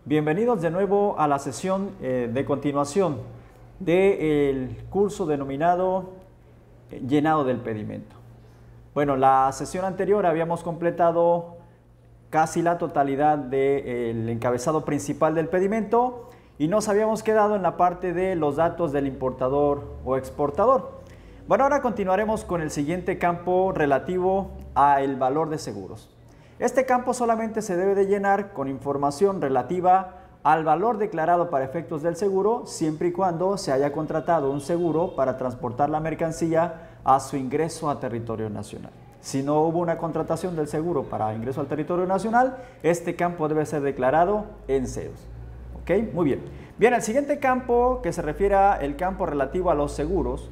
Bienvenidos de nuevo a la sesión de continuación del curso denominado Llenado del Pedimento. Bueno, la sesión anterior habíamos completado casi la totalidad del encabezado principal del pedimento y nos habíamos quedado en la parte de los datos del importador o exportador. Bueno, ahora continuaremos con el siguiente campo relativo al valor de seguros. Este campo solamente se debe de llenar con información relativa al valor declarado para efectos del seguro, siempre y cuando se haya contratado un seguro para transportar la mercancía a su ingreso a territorio nacional. Si no hubo una contratación del seguro para ingreso al territorio nacional, este campo debe ser declarado en ceros. ¿Ok? Muy bien. Bien, el siguiente campo que se refiere al campo relativo a los seguros,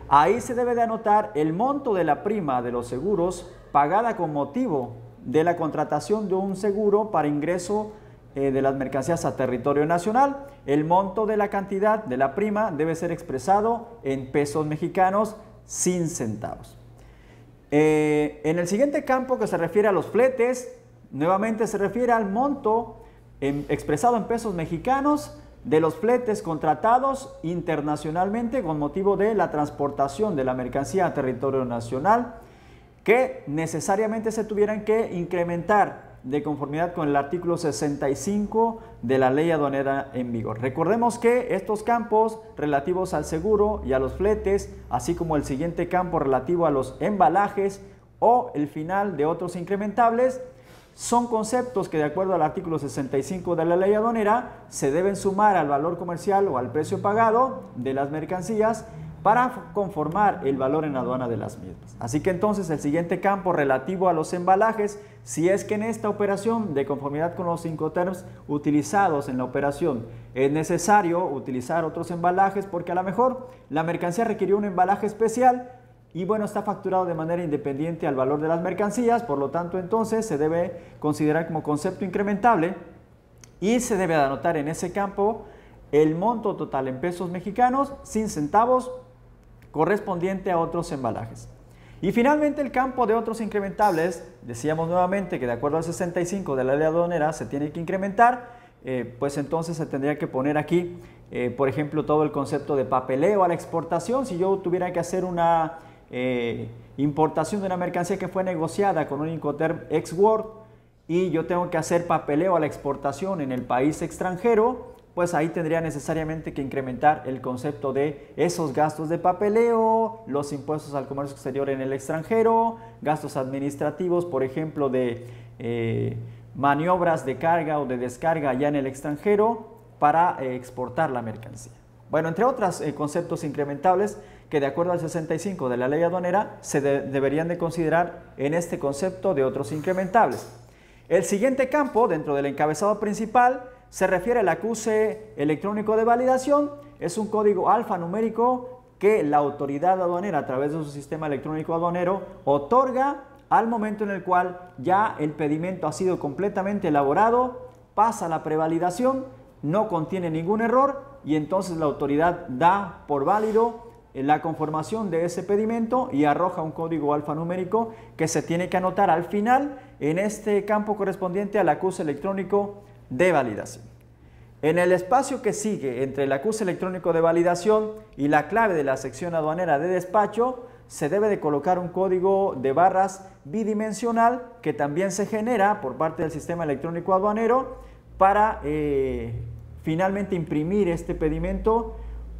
ahí se debe de anotar el monto de la prima de los seguros pagada con motivo de la contratación de un seguro para ingreso de las mercancías a territorio nacional. El monto de la cantidad de la prima debe ser expresado en pesos mexicanos sin centavos. En el siguiente campo que se refiere a los fletes, nuevamente se refiere al monto expresado en pesos mexicanos de los fletes contratados internacionalmente con motivo de la transportación de la mercancía a territorio nacional, que necesariamente se tuvieran que incrementar de conformidad con el artículo 65 de la ley aduanera en vigor. Recordemos que estos campos relativos al seguro y a los fletes, así como el siguiente campo relativo a los embalajes o el final de otros incrementables, son conceptos que de acuerdo al artículo 65 de la ley aduanera se deben sumar al valor comercial o al precio pagado de las mercancías para conformar el valor en aduana de las mismas. Así que entonces el siguiente campo relativo a los embalajes, si es que en esta operación, de conformidad con los Incoterms utilizados en la operación, es necesario utilizar otros embalajes porque a lo mejor la mercancía requirió un embalaje especial y bueno, está facturado de manera independiente al valor de las mercancías, por lo tanto entonces se debe considerar como concepto incrementable y se debe anotar en ese campo el monto total en pesos mexicanos sin centavos correspondiente a otros embalajes. Y finalmente el campo de otros incrementables, decíamos nuevamente que de acuerdo al 65 de la ley aduanera se tiene que incrementar, pues entonces se tendría que poner aquí, por ejemplo, todo el concepto de papeleo a la exportación. Si yo tuviera que hacer una importación de una mercancía que fue negociada con un Incoterm ex-World y yo tengo que hacer papeleo a la exportación en el país extranjero, pues ahí tendría necesariamente que incrementar el concepto de esos gastos de papeleo, los impuestos al comercio exterior en el extranjero, gastos administrativos, por ejemplo, de maniobras de carga o de descarga allá en el extranjero para exportar la mercancía. Bueno, entre otros conceptos incrementables que de acuerdo al 65 de la ley aduanera se deberían de considerar en este concepto de otros incrementables. El siguiente campo dentro del encabezado principal se refiere al acuse electrónico de validación. Es un código alfanumérico que la autoridad aduanera a través de su sistema electrónico aduanero otorga al momento en el cual ya el pedimento ha sido completamente elaborado, pasa la prevalidación, no contiene ningún error y entonces la autoridad da por válido la conformación de ese pedimento y arroja un código alfanumérico que se tiene que anotar al final en este campo correspondiente al acuse electrónico de validación. En el espacio que sigue entre el acuse electrónico de validación y la clave de la sección aduanera de despacho, se debe de colocar un código de barras bidimensional que también se genera por parte del sistema electrónico aduanero para finalmente imprimir este pedimento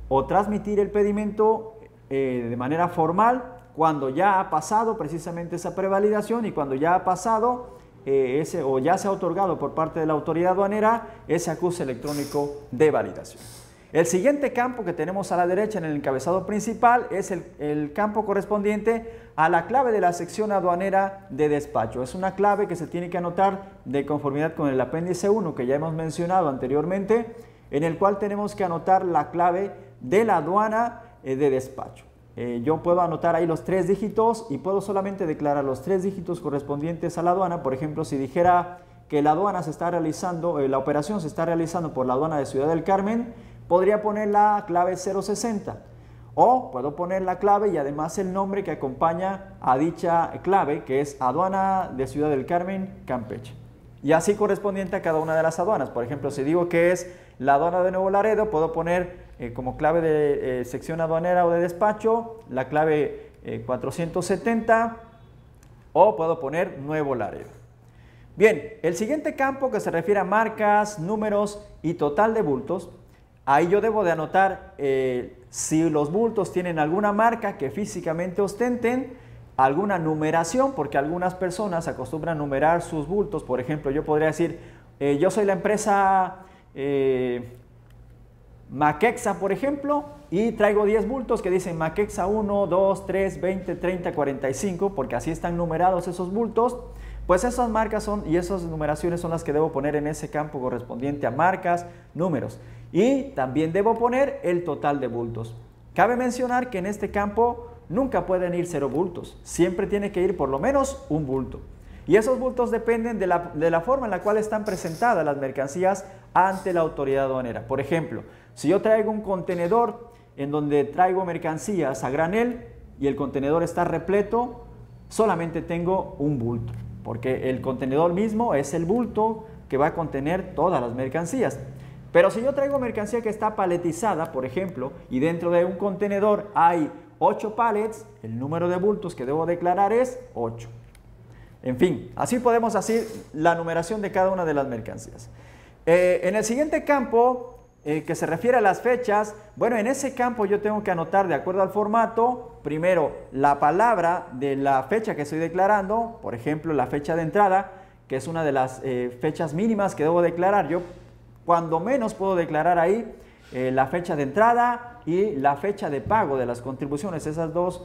o transmitir el pedimento de manera formal cuando ya ha pasado precisamente esa prevalidación y cuando ya ha pasado o ya se ha otorgado por parte de la autoridad aduanera ese acuse electrónico de validación. El siguiente campo que tenemos a la derecha en el encabezado principal es el campo correspondiente a la clave de la sección aduanera de despacho. Es una clave que se tiene que anotar de conformidad con el apéndice 1 que ya hemos mencionado anteriormente, en el cual tenemos que anotar la clave de la aduana de despacho. Yo puedo anotar ahí los 3 dígitos y puedo solamente declarar los 3 dígitos correspondientes a la aduana. Por ejemplo, si dijera que la aduana se está realizando, la operación se está realizando por la aduana de Ciudad del Carmen, podría poner la clave 060 o puedo poner la clave y además el nombre que acompaña a dicha clave, que es aduana de Ciudad del Carmen, Campeche. y así correspondiente a cada una de las aduanas. Por ejemplo, si digo que es la aduana de Nuevo Laredo, puedo poner como clave de sección aduanera o de despacho la clave 470 o puedo poner Nuevo Laredo. Bien, el siguiente campo que se refiere a marcas, números y total de bultos, ahí yo debo de anotar si los bultos tienen alguna marca que físicamente ostenten, alguna numeración, porque algunas personas acostumbran numerar sus bultos. Por ejemplo, yo podría decir, yo soy la empresa Maquexa, por ejemplo, y traigo 10 bultos que dicen Maquexa 1, 2, 3, 20, 30, 45, porque así están numerados esos bultos. Pues esas marcas son y esas numeraciones son las que debo poner en ese campo correspondiente a marcas, números. Y también debo poner el total de bultos. Cabe mencionar que en este campo nunca pueden ir 0 bultos, siempre tiene que ir por lo menos un bulto. Y esos bultos dependen de la forma en la cual están presentadas las mercancías ante la autoridad aduanera. Por ejemplo, si yo traigo un contenedor en donde traigo mercancías a granel y el contenedor está repleto, solamente tengo un bulto, porque el contenedor mismo es el bulto que va a contener todas las mercancías. Pero si yo traigo mercancía que está paletizada, por ejemplo, y dentro de un contenedor hay 8 pallets, el número de bultos que debo declarar es 8. En fin, así podemos hacer la numeración de cada una de las mercancías. En el siguiente campo, que se refiere a las fechas, bueno, en ese campo yo tengo que anotar de acuerdo al formato, primero la palabra de la fecha que estoy declarando, por ejemplo, la fecha de entrada, que es una de las fechas mínimas que debo declarar. Yo cuando menos puedo declarar ahí la fecha de entrada y la fecha de pago de las contribuciones, esas dos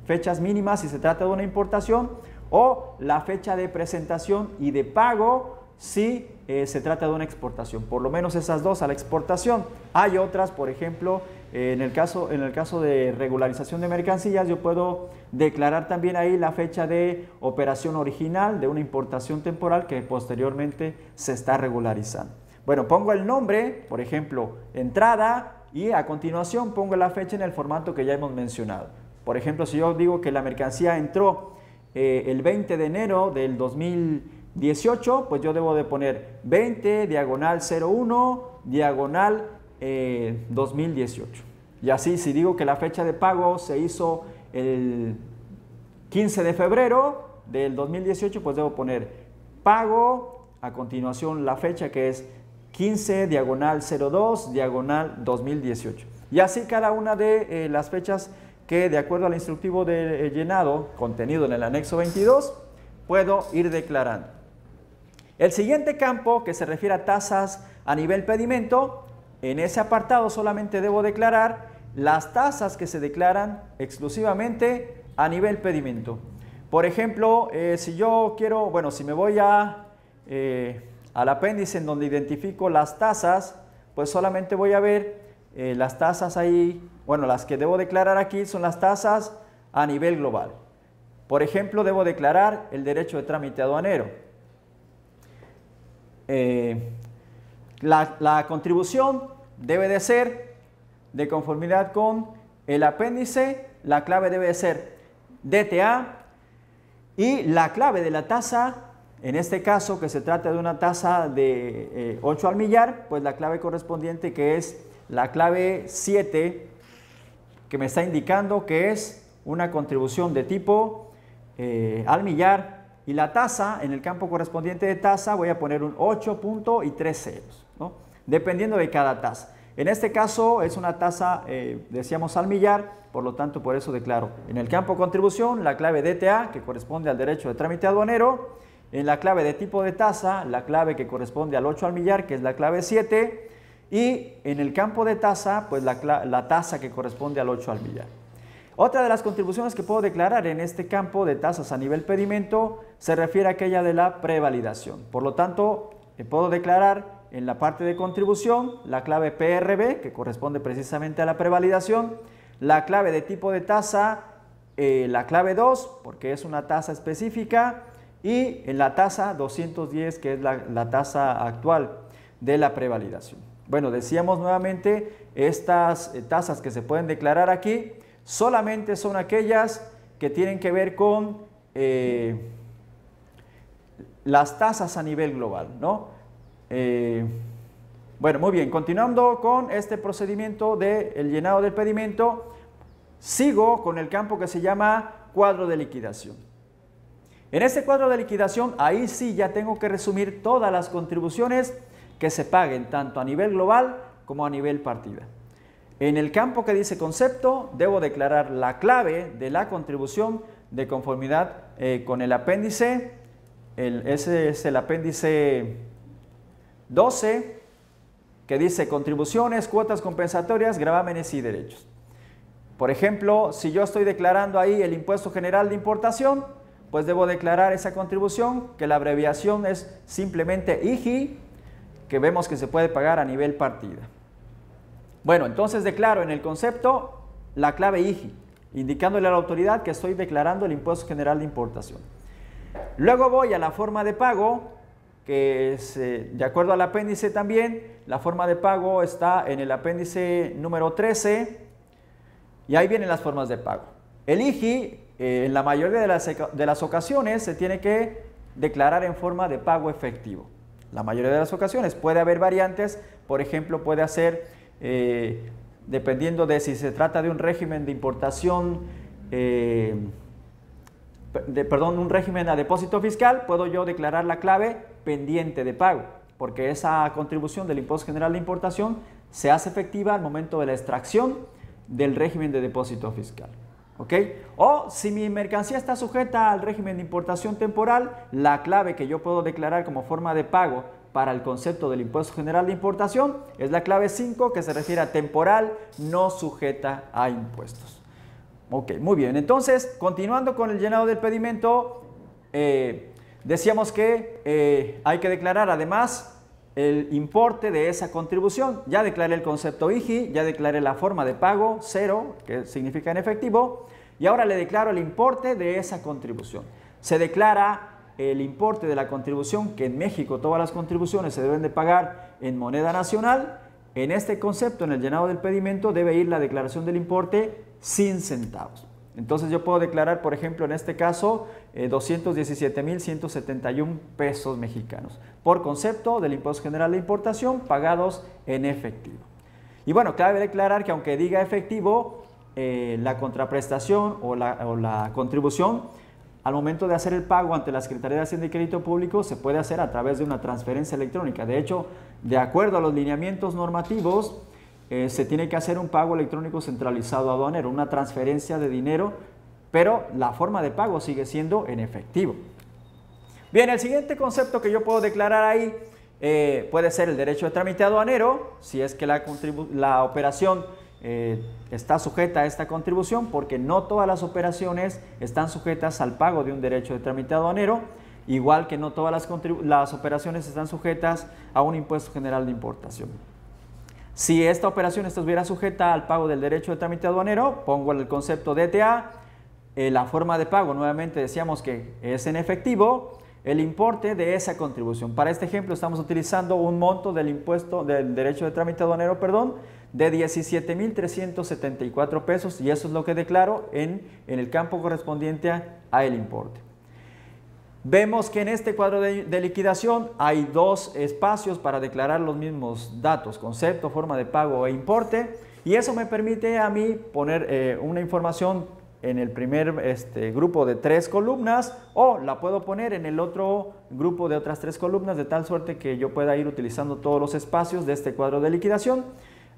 fechas mínimas si se trata de una importación, o la fecha de presentación y de pago si se trata de una exportación. Por lo menos esas dos a la exportación. Hay otras, por ejemplo, en el caso de regularización de mercancías, yo puedo declarar también ahí la fecha de operación original de una importación temporal que posteriormente se está regularizando. Bueno, pongo el nombre, por ejemplo, entrada, y a continuación pongo la fecha en el formato que ya hemos mencionado. Por ejemplo, si yo digo que la mercancía entró el 20 de enero del 2018, pues yo debo de poner 20, diagonal 01, diagonal 2018. Y así, si digo que la fecha de pago se hizo el 15 de febrero del 2018, pues debo poner pago, a continuación la fecha que es 15, diagonal 02, diagonal 2018. Y así cada una de las fechas que de acuerdo al instructivo de llenado contenido en el anexo 22 puedo ir declarando. El siguiente campo que se refiere a tasas a nivel pedimento, en ese apartado solamente debo declarar las tasas que se declaran exclusivamente a nivel pedimento. Por ejemplo, si yo quiero, bueno, si me voy al apéndice en donde identifico las tasas, pues solamente voy a ver las tasas ahí, bueno, las que debo declarar aquí son las tasas a nivel global. Por ejemplo, debo declarar el derecho de trámite aduanero. La contribución debe de ser de conformidad con el apéndice, la clave debe de ser DTA y la clave de la tasa, en este caso que se trata de una tasa de 8 al millar, pues la clave correspondiente que es la clave 7, que me está indicando que es una contribución de tipo al millar, y la tasa, en el campo correspondiente de tasa voy a poner un 8.30, ¿no? Dependiendo de cada tasa. En este caso es una tasa, decíamos al millar, por lo tanto por eso declaro en el campo contribución la clave DTA, que corresponde al derecho de trámite aduanero, en la clave de tipo de tasa, la clave que corresponde al 8 al millar, que es la clave 7, y en el campo de tasa, pues la tasa que corresponde al 8 al millar. Otra de las contribuciones que puedo declarar en este campo de tasas a nivel pedimento se refiere a aquella de la prevalidación. Por lo tanto, puedo declarar en la parte de contribución la clave PRB, que corresponde precisamente a la prevalidación, la clave de tipo de tasa, la clave 2, porque es una tasa específica, y en la tasa 210, que es la tasa actual de la prevalidación. Bueno, decíamos nuevamente, estas tasas que se pueden declarar aquí solamente son aquellas que tienen que ver con las tasas a nivel global, ¿no? Bueno, muy bien, continuando con este procedimiento del llenado del pedimento, sigo con el campo que se llama cuadro de liquidación. En este cuadro de liquidación, ahí sí ya tengo que resumir todas las contribuciones que se paguen, tanto a nivel global como a nivel partida. En el campo que dice concepto, debo declarar la clave de la contribución de conformidad con el apéndice, ese es el apéndice 12, que dice contribuciones, cuotas compensatorias, gravámenes y derechos. Por ejemplo, si yo estoy declarando ahí el impuesto general de importación, pues debo declarar esa contribución, que la abreviación es simplemente IGI, que vemos que se puede pagar a nivel partida. Bueno, entonces declaro en el concepto la clave IGI, indicándole a la autoridad que estoy declarando el impuesto general de importación. Luego voy a la forma de pago, que es, de acuerdo al apéndice también, la forma de pago está en el apéndice número 13, y ahí vienen las formas de pago. El IGI, en la mayoría de las ocasiones, se tiene que declarar en forma de pago efectivo. La mayoría de las ocasiones. Puede haber variantes, por ejemplo, puede hacer, dependiendo de si se trata de un régimen de importación, un régimen a depósito fiscal, puedo yo declarar la clave pendiente de pago, porque esa contribución del impuesto general de importación se hace efectiva al momento de la extracción del régimen de depósito fiscal. ¿Ok? O si mi mercancía está sujeta al régimen de importación temporal, la clave que yo puedo declarar como forma de pago para el concepto del impuesto general de importación es la clave 5, que se refiere a temporal no sujeta a impuestos. Ok, muy bien. Entonces, continuando con el llenado del pedimento, decíamos que hay que declarar además el importe de esa contribución. Ya declaré el concepto IGI, ya declaré la forma de pago, 0, que significa en efectivo, y ahora le declaro el importe de esa contribución. Se declara el importe de la contribución, que en México todas las contribuciones se deben de pagar en moneda nacional. En este concepto, en el llenado del pedimento, debe ir la declaración del importe sin centavos. Entonces yo puedo declarar, por ejemplo, en este caso, 217,171 pesos mexicanos por concepto del impuesto general de importación pagados en efectivo. Y bueno, cabe declarar que aunque diga efectivo, la contraprestación o la contribución, al momento de hacer el pago ante la Secretaría de Hacienda y Crédito Público, se puede hacer a través de una transferencia electrónica. De hecho, de acuerdo a los lineamientos normativos, se tiene que hacer un pago electrónico centralizado aduanero, una transferencia de dinero, pero la forma de pago sigue siendo en efectivo. Bien, el siguiente concepto que yo puedo declarar ahí puede ser el derecho de trámite aduanero, si es que la operación está sujeta a esta contribución, porque no todas las operaciones están sujetas al pago de un derecho de trámite aduanero, igual que no todas las operaciones están sujetas a un impuesto general de importación. Si esta operación estuviera sujeta al pago del derecho de trámite aduanero, pongo el concepto DTA, la forma de pago, nuevamente decíamos que es en efectivo, el importe de esa contribución. Para este ejemplo estamos utilizando un monto del impuesto del derecho de trámite aduanero, de 17,374 pesos, y eso es lo que declaro en el campo correspondiente a el importe. Vemos que en este cuadro de liquidación hay dos espacios para declarar los mismos datos, concepto, forma de pago e importe, y eso me permite a mí poner una información en el primer grupo de 3 columnas, o la puedo poner en el otro grupo de otras 3 columnas, de tal suerte que yo pueda ir utilizando todos los espacios de este cuadro de liquidación.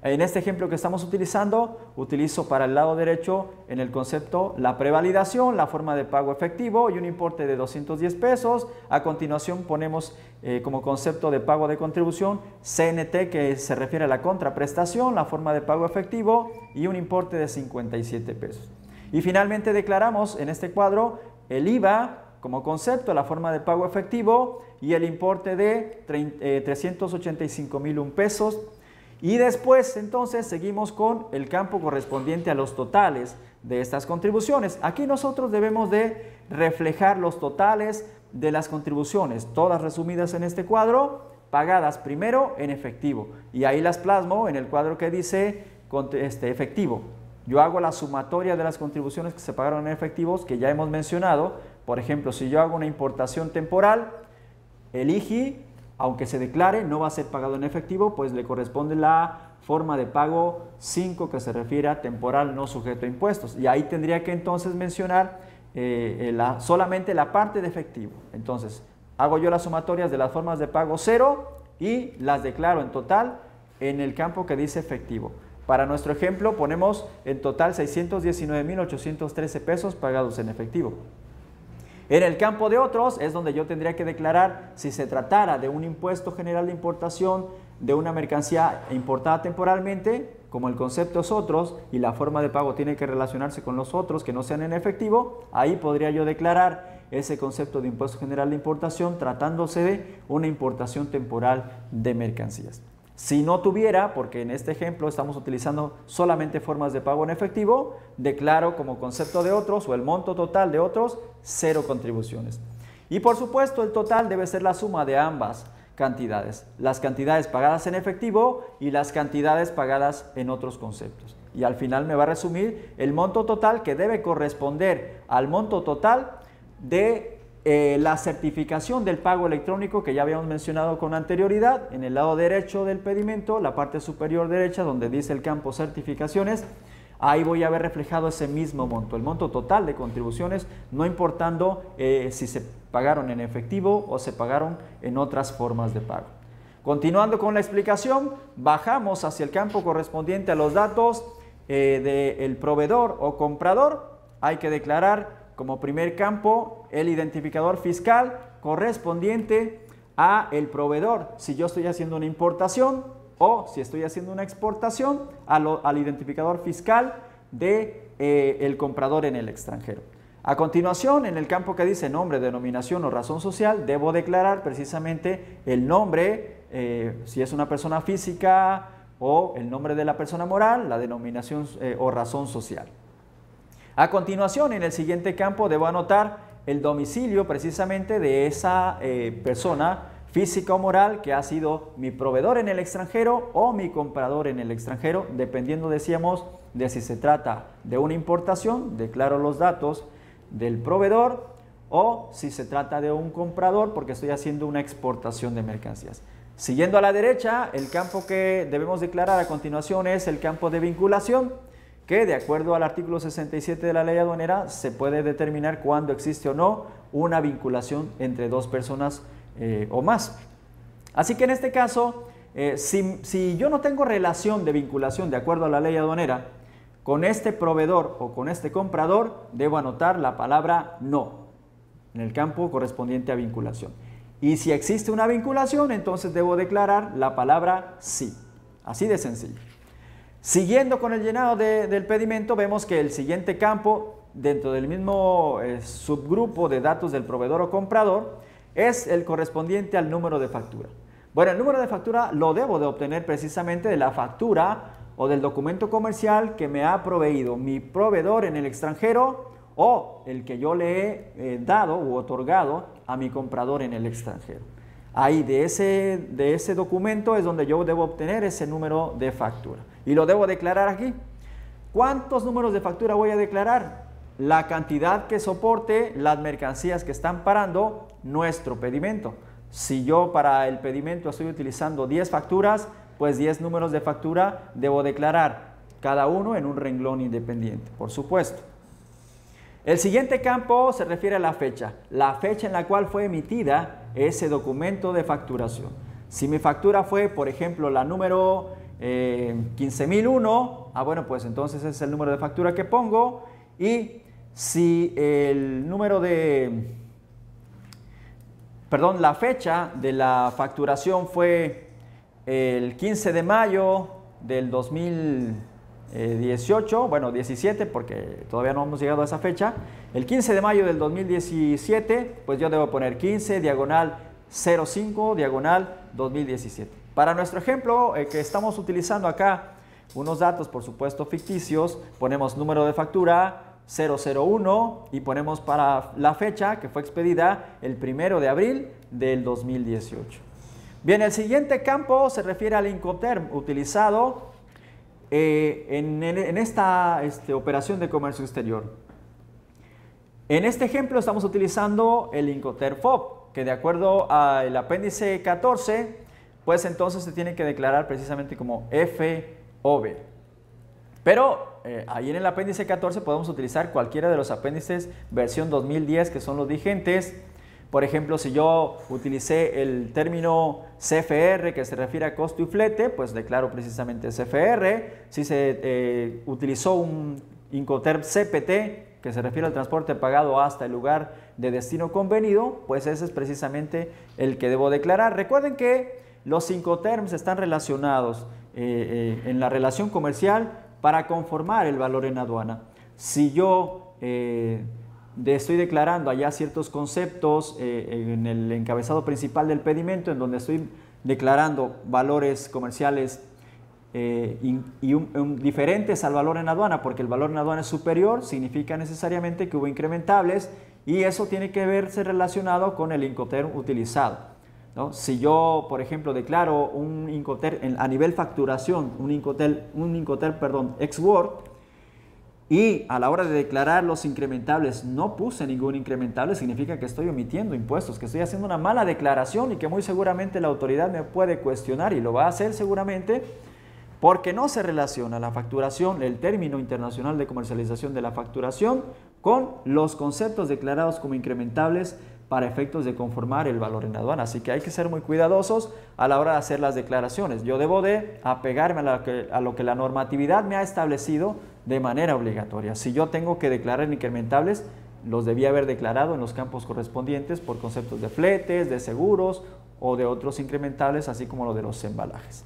En este ejemplo que estamos utilizando, utilizo para el lado derecho en el concepto la prevalidación, la forma de pago efectivo y un importe de 210 pesos. A continuación ponemos como concepto de pago de contribución CNT, que se refiere a la contraprestación, la forma de pago efectivo y un importe de 57 pesos. Y finalmente declaramos en este cuadro el IVA como concepto, la forma de pago efectivo y el importe de 385,001 pesos. Y después entonces seguimos con el campo correspondiente a los totales de estas contribuciones. Aquí nosotros debemos de reflejar los totales de las contribuciones, todas resumidas en este cuadro, pagadas primero en efectivo. Y ahí las plasmo en el cuadro que dice efectivo. Yo hago la sumatoria de las contribuciones que se pagaron en efectivos, que ya hemos mencionado. Por ejemplo, si yo hago una importación temporal, El IGI, aunque se declare, no va a ser pagado en efectivo, pues le corresponde la forma de pago 5, que se refiere a temporal no sujeto a impuestos. Y ahí tendría que entonces mencionar solamente la parte de efectivo. Entonces, hago yo las sumatorias de las formas de pago 0 y las declaro en total en el campo que dice efectivo. Para nuestro ejemplo ponemos en total 619,813 pesos pagados en efectivo. En el campo de otros es donde yo tendría que declarar si se tratara de un impuesto general de importación de una mercancía importada temporalmente, como el concepto es otros y la forma de pago tiene que relacionarse con los otros que no sean en efectivo, ahí podría yo declarar ese concepto de impuesto general de importación tratándose de una importación temporal de mercancías. Si no tuviera, porque en este ejemplo estamos utilizando solamente formas de pago en efectivo, declaro como concepto de otros o el monto total de otros 0 contribuciones. Y por supuesto el total debe ser la suma de ambas cantidades, las cantidades pagadas en efectivo y las cantidades pagadas en otros conceptos. Y al final me va a resumir el monto total que debe corresponder al monto total de la certificación del pago electrónico que ya habíamos mencionado con anterioridad. En el lado derecho del pedimento, la parte superior derecha donde dice el campo certificaciones, ahí voy a ver reflejado ese mismo monto, el monto total de contribuciones, no importando si se pagaron en efectivo o se pagaron en otras formas de pago. Continuando con la explicación, bajamos hacia el campo correspondiente a los datos del proveedor o comprador. Hay que declarar como primer campo el identificador fiscal correspondiente a el proveedor, si yo estoy haciendo una importación o si estoy haciendo una exportación, al identificador fiscal del comprador en el extranjero. A continuación, en el campo que dice nombre, denominación o razón social, debo declarar precisamente el nombre, si es una persona física, o el nombre de la persona moral, la denominación o razón social. A continuación, en el siguiente campo debo anotar el domicilio precisamente de esa persona física o moral que ha sido mi proveedor en el extranjero o mi comprador en el extranjero, dependiendo, decíamos, de si se trata de una importación, declaro los datos del proveedor, o si se trata de un comprador porque estoy haciendo una exportación de mercancías. Siguiendo a la derecha, el campo que debemos declarar a continuación es el campo de vinculación, que de acuerdo al artículo 67 de la ley aduanera se puede determinar cuándo existe o no una vinculación entre dos personas o más. Así que en este caso, si yo no tengo relación de vinculación de acuerdo a la ley aduanera con este proveedor o con este comprador, debo anotar la palabra no en el campo correspondiente a vinculación. Y si existe una vinculación, entonces debo declarar la palabra sí. Así de sencillo. Siguiendo con el llenado del pedimento, vemos que el siguiente campo, dentro del mismo subgrupo de datos del proveedor o comprador, es el correspondiente al número de factura. Bueno, el número de factura lo debo de obtener precisamente de la factura o del documento comercial que me ha proveído mi proveedor en el extranjero o el que yo le he dado u otorgado a mi comprador en el extranjero. Ahí de ese documento es donde yo debo obtener ese número de factura. Y lo debo declarar aquí. ¿Cuántos números de factura voy a declarar? La cantidad que soporte las mercancías que están parando nuestro pedimento. Si yo para el pedimento estoy utilizando 10 facturas, pues 10 números de factura debo declarar, cada uno en un renglón independiente, por supuesto. El siguiente campo se refiere a la fecha en la cual fue emitida ese documento de facturación. Si mi factura fue, por ejemplo, la número 15.001, bueno, pues entonces es el número de factura que pongo. Y si el número la fecha de la facturación fue el 15 de mayo del 2018, bueno, 17, porque todavía no hemos llegado a esa fecha. El 15 de mayo del 2017, pues yo debo poner 15, diagonal 05, diagonal 2017. Para nuestro ejemplo que estamos utilizando acá, unos datos por supuesto ficticios, ponemos número de factura 001 y ponemos para la fecha que fue expedida el 1 de abril del 2018. Bien, el siguiente campo se refiere al Incoterm utilizado en esta operación de comercio exterior. En este ejemplo estamos utilizando el Incoterm FOB, que de acuerdo al apéndice 14, pues entonces se tiene que declarar precisamente como FOB. Pero ahí en el apéndice 14 podemos utilizar cualquiera de los apéndices versión 2010 que son los vigentes. Por ejemplo, si yo utilicé el término CFR que se refiere a costo y flete, pues declaro precisamente CFR. Si se utilizó un Incoterm CPT que se refiere al transporte pagado hasta el lugar de destino convenido, pues ese es precisamente el que debo declarar. Recuerden que los Incoterms están relacionados en la relación comercial para conformar el valor en aduana. Si yo estoy declarando allá ciertos conceptos en el encabezado principal del pedimento, en donde estoy declarando valores comerciales diferentes al valor en aduana, porque el valor en aduana es superior, significa necesariamente que hubo incrementables y eso tiene que verse relacionado con el Incoterm utilizado, ¿no? Si yo, por ejemplo, declaro un Incoterm a nivel facturación, un Incoterm ex-work, y a la hora de declarar los incrementables no puse ningún incrementable, significa que estoy omitiendo impuestos, que estoy haciendo una mala declaración y que muy seguramente la autoridad me puede cuestionar y lo va a hacer seguramente porque no se relaciona la facturación, el término internacional de comercialización de la facturación, con los conceptos declarados como incrementables para efectos de conformar el valor en aduana. Así que hay que ser muy cuidadosos a la hora de hacer las declaraciones. Yo debo de apegarme a lo que la normatividad me ha establecido de manera obligatoria. Si yo tengo que declarar incrementables, los debía haber declarado en los campos correspondientes por conceptos de fletes, de seguros o de otros incrementables, así como lo de los embalajes.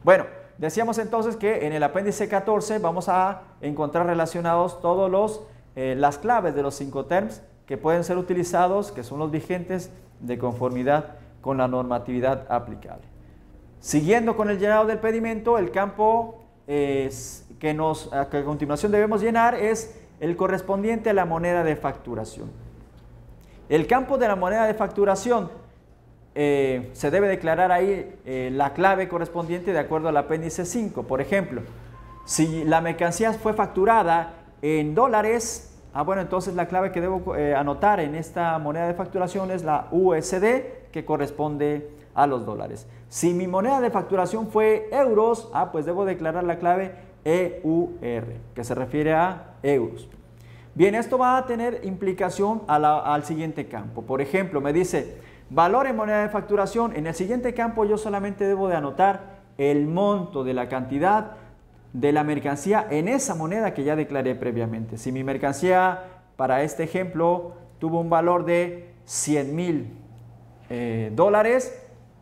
Bueno, decíamos entonces que en el apéndice 14 vamos a encontrar relacionados todos las claves de los Incoterms que pueden ser utilizados, que son los vigentes de conformidad con la normatividad aplicable. Siguiendo con el llenado del pedimento, el campo que a continuación debemos llenar es el correspondiente a la moneda de facturación. El campo de la moneda de facturación se debe declarar ahí la clave correspondiente de acuerdo al apéndice 5. Por ejemplo, si la mercancía fue facturada en dólares, bueno, entonces la clave que debo anotar en esta moneda de facturación es la USD, que corresponde a los dólares. Si mi moneda de facturación fue euros, pues debo declarar la clave EUR, que se refiere a euros. Bien, esto va a tener implicación al siguiente campo. Por ejemplo, me dice valor en moneda de facturación. En el siguiente campo yo solamente debo de anotar el monto de la cantidad de la mercancía en esa moneda que ya declaré previamente. Si mi mercancía, para este ejemplo, tuvo un valor de $100,000,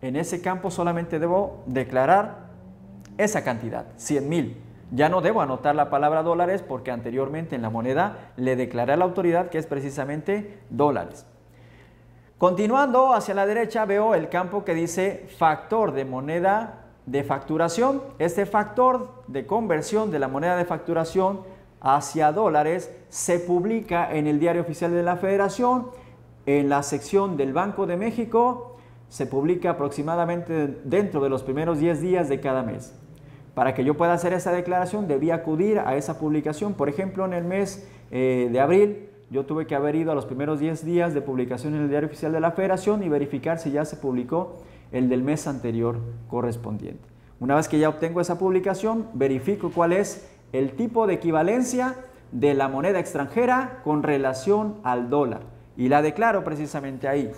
en ese campo solamente debo declarar esa cantidad, 100,000. Ya no debo anotar la palabra dólares porque anteriormente en la moneda le declaré a la autoridad que es precisamente dólares. Continuando hacia la derecha veo el campo que dice factor de moneda de facturación. Este factor de conversión de la moneda de facturación hacia dólares se publica en el Diario Oficial de la Federación, en la sección del Banco de México. Se publica aproximadamente dentro de los primeros 10 días de cada mes. Para que yo pueda hacer esa declaración debía acudir a esa publicación. Por ejemplo, en el mes de abril yo tuve que haber ido a los primeros 10 días de publicación en el Diario Oficial de la Federación y verificar si ya se publicó el del mes anterior correspondiente. Una vez que ya obtengo esa publicación, verifico cuál es el tipo de equivalencia de la moneda extranjera con relación al dólar y la declaro precisamente ahí.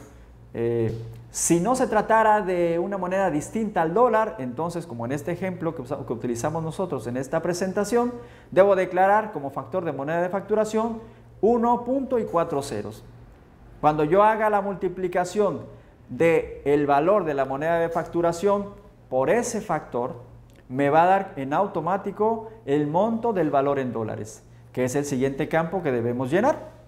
Si no se tratara de una moneda distinta al dólar, entonces, como en este ejemplo que utilizamos nosotros en esta presentación, debo declarar como factor de moneda de facturación 1 punto y 4 ceros. Cuando yo haga la multiplicación del valor de la moneda de facturación por ese factor, me va a dar en automático el monto del valor en dólares, que es el siguiente campo que debemos llenar.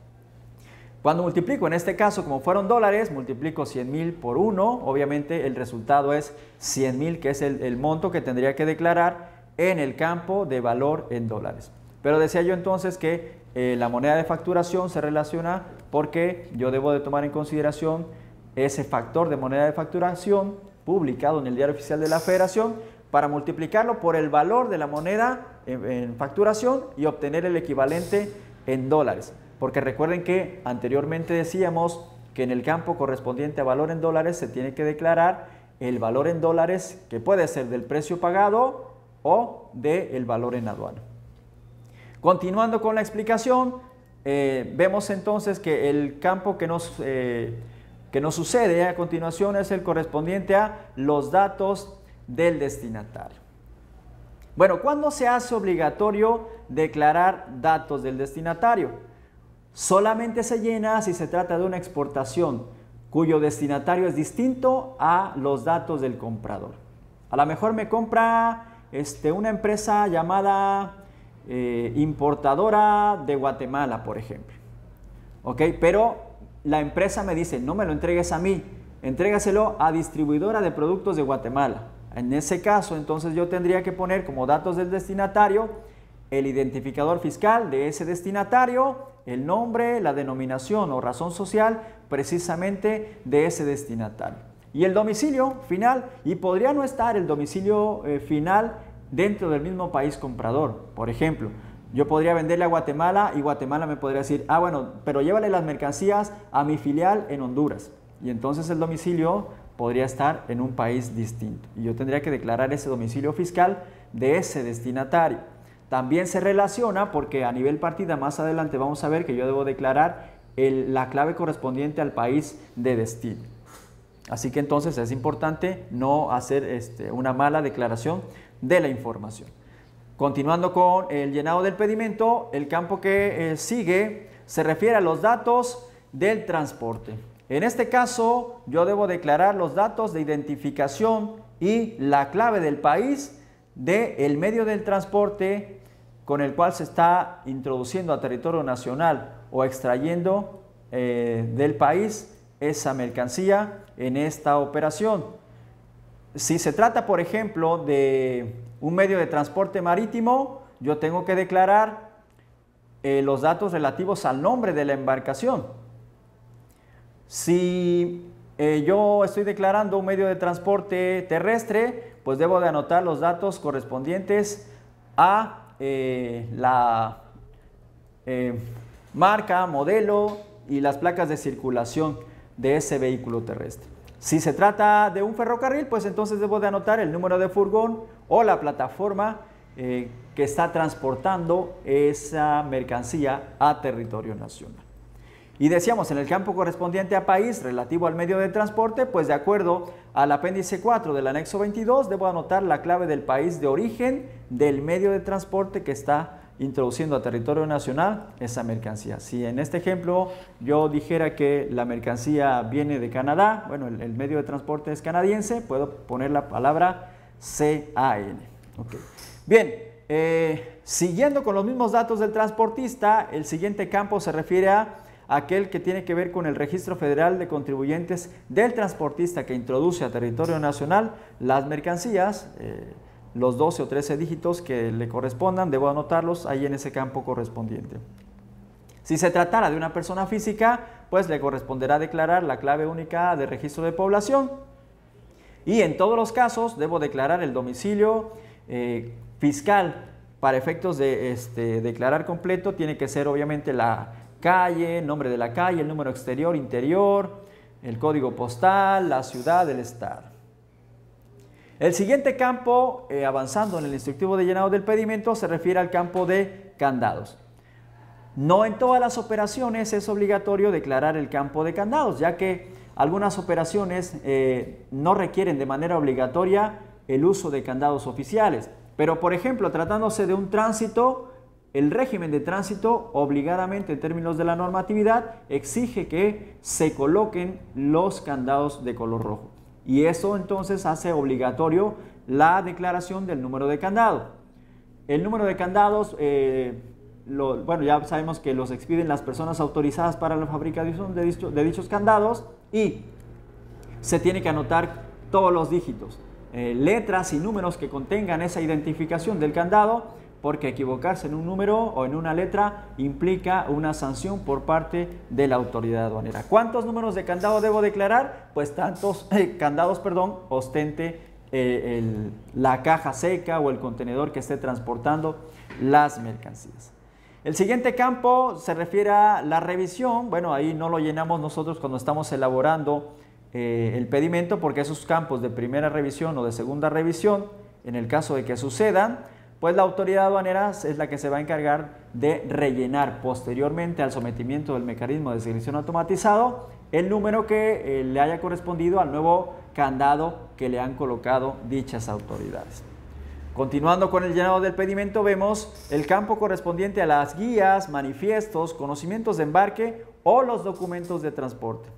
Cuando multiplico, en este caso, como fueron dólares, multiplico 100,000 por 1, obviamente el resultado es 100,000, que es el monto que tendría que declarar en el campo de valor en dólares. Pero decía yo entonces que la moneda de facturación se relaciona porque yo debo de tomar en consideración ese factor de moneda de facturación publicado en el Diario Oficial de la Federación para multiplicarlo por el valor de la moneda en facturación y obtener el equivalente en dólares. Porque recuerden que anteriormente decíamos que en el campo correspondiente a valor en dólares se tiene que declarar el valor en dólares que puede ser del precio pagado o del valor en aduana. Continuando con la explicación, vemos entonces que el campo que nos sucede a continuación es el correspondiente a los datos del destinatario. Bueno, ¿cuándo se hace obligatorio declarar datos del destinatario? Solamente se llena si se trata de una exportación cuyo destinatario es distinto a los datos del comprador. A lo mejor me compra una empresa llamada importadora de Guatemala, por ejemplo. ¿Ok? Pero la empresa me dice, no me lo entregues a mí, entrégaselo a distribuidora de productos de Guatemala. En ese caso, entonces yo tendría que poner como datos del destinatario el identificador fiscal de ese destinatario, el nombre, la denominación o razón social precisamente de ese destinatario. Y el domicilio final, y podría no estar el domicilio final dentro del mismo país comprador. Por ejemplo, yo podría venderle a Guatemala y Guatemala me podría decir, ah, bueno, pero llévale las mercancías a mi filial en Honduras. Y entonces el domicilio podría estar en un país distinto. Y yo tendría que declarar ese domicilio fiscal de ese destinatario. También se relaciona porque a nivel partida más adelante vamos a ver que yo debo declarar la clave correspondiente al país de destino. Así que entonces es importante no hacer una mala declaración de la información. Continuando con el llenado del pedimento, el campo que sigue se refiere a los datos del transporte. En este caso, yo debo declarar los datos de identificación y la clave del país del medio del transporte con el cual se está introduciendo a territorio nacional o extrayendo del país esa mercancía en esta operación. Si se trata, por ejemplo, de un medio de transporte marítimo, yo tengo que declarar los datos relativos al nombre de la embarcación. Si yo estoy declarando un medio de transporte terrestre, pues debo de anotar los datos correspondientes a la marca, modelo y las placas de circulación de ese vehículo terrestre. Si se trata de un ferrocarril, pues entonces debo de anotar el número de furgón o la plataforma que está transportando esa mercancía a territorio nacional. Y decíamos, en el campo correspondiente a país relativo al medio de transporte, pues de acuerdo al apéndice 4 del anexo 22, debo anotar la clave del país de origen del medio de transporte que está introduciendo a territorio nacional esa mercancía. Si en este ejemplo yo dijera que la mercancía viene de Canadá, bueno, el medio de transporte es canadiense, puedo poner la palabra CAN. Okay. Bien, siguiendo con los mismos datos del transportista, el siguiente campo se refiere a aquel que tiene que ver con el registro federal de contribuyentes del transportista que introduce a territorio nacional las mercancías, los 12 o 13 dígitos que le correspondan, debo anotarlos ahí en ese campo correspondiente. Si se tratara de una persona física, pues le corresponderá declarar la clave única de registro de población. Y en todos los casos debo declarar el domicilio fiscal. Para efectos de declarar completo tiene que ser obviamente la calle, nombre de la calle, el número exterior, interior, el código postal, la ciudad, el estado. El siguiente campo, avanzando en el instructivo de llenado del pedimento, se refiere al campo de candados. No en todas las operaciones es obligatorio declarar el campo de candados, ya que algunas operaciones no requieren de manera obligatoria el uso de candados oficiales. Pero, por ejemplo, tratándose de un tránsito, el régimen de tránsito obligadamente en términos de la normatividad exige que se coloquen los candados de color rojo. Y eso entonces hace obligatorio la declaración del número de candado. El número de candados, bueno, ya sabemos que los expiden las personas autorizadas para la fabricación de dichos candados y se tiene que anotar todos los dígitos, letras y números que contengan esa identificación del candado, porque equivocarse en un número o en una letra implica una sanción por parte de la autoridad aduanera. ¿Cuántos números de candado debo declarar? Pues tantos candados, ostente la caja seca o el contenedor que esté transportando las mercancías. El siguiente campo se refiere a la revisión. Bueno, ahí no lo llenamos nosotros cuando estamos elaborando el pedimento, porque esos campos de primera revisión o de segunda revisión, en el caso de que sucedan, pues la autoridad aduanera es la que se va a encargar de rellenar posteriormente al sometimiento del mecanismo de selección automatizado el número que le haya correspondido al nuevo candado que le han colocado dichas autoridades. Continuando con el llenado del pedimento, vemos el campo correspondiente a las guías, manifiestos, conocimientos de embarque o los documentos de transporte.